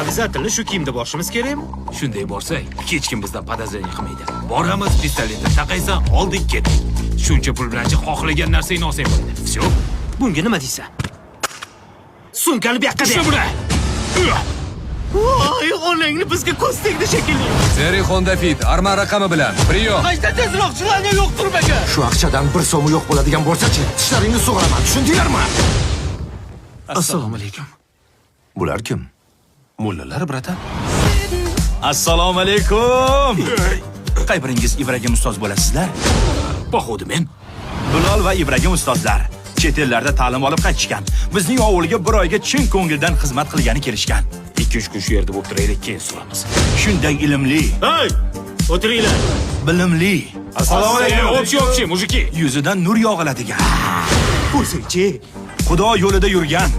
Обязательно shu kiyimda borishimiz kerakmi? Shunday borsak, hech kim bizdan podozreniya qilmaydi. Boramiz, pistoletni taqaysan, oldik ketdik. Shuncha pul bilan xohlagan narsangni olsang bo'ladi. Всё. Bunga nima deysan? Sumkani bu yoqqa Shu bilan. Voy, onangni bizga ko'z tegdi shekilli. Zeri Honda Fit arma raqami bilan. Priyo. Qayta tezroq chiqlarga yo'q turmaga. Shu aqchadan bir so'mi yo'q bo'ladigan bo'lsa-chi, tishlaringni sug'uraman, tushundinglarmi? Assalomu alaykum. Bular kim? Mullalar, bratan. Assalomu alaykum. Qay biringiz Ibragim ustoz bo'lasizlar? Poxodi men. Bilol va Ibragim ustozlar chet ellarda ta'lim olib qaytishgan. Bizning ovulga bir oyga chin ko'ngildan xizmat qilgani kelishgan. 2-3 kun shu yerda bo'lib turaylik, keyin so'ramiz. Shunday ilmli, Hey! O'tiringlar. bilimli, Assalomu alaykum. Общий, mujiki. yuzidan nur yog'iladigan, O'zingchi. Xudo yo'lida yurgan.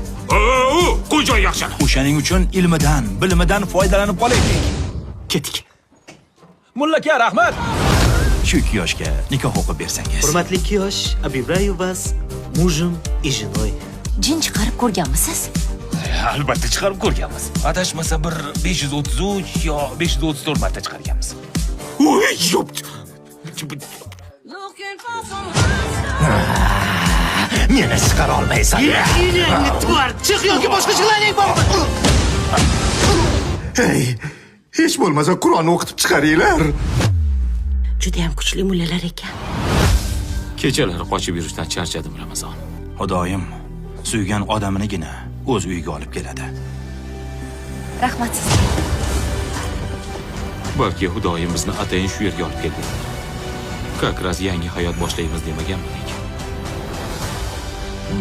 Qo'y joy yaxshi. O'shaning uchun ilmidan, bilimidan foydalanib qolaylik. Ketdik. Mullaka rahmat. Shu 2 yoshga nikoh o'qib bersangiz. Hurmatli yosh, объявляю вас мужем и женой. Jin chiqarib ko'rganmisiz? Albatta chiqarib ko'rganmiz. Adashmasa bir 533 yo 534 marta chiqarganmiz. Voy, yo'q. Meni chiqara olmaysan. Inangni tuvar, chiq yoki boshqa chiqlaring bormi? Hey, hech bo'lmasa Qur'onni o'qitib chiqaringlar. Juda ham kuchli mullalar ekan. Kechalari qochib yurishdan charchadim, Ramazon. Xudoyim suygan odaminigina o'z uyiga olib keladi. Rahmat sizga. Balki Xudoyim bizni atayin shu yerga olib keldi. Как раз yangi hayot boshlaymiz demaganmidik.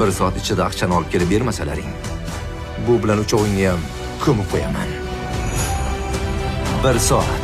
Bir soat ichida aqchani olib kelib bermasalaring, bu bilan uchovingni ham ko'mib qo'yaman. Bir soat.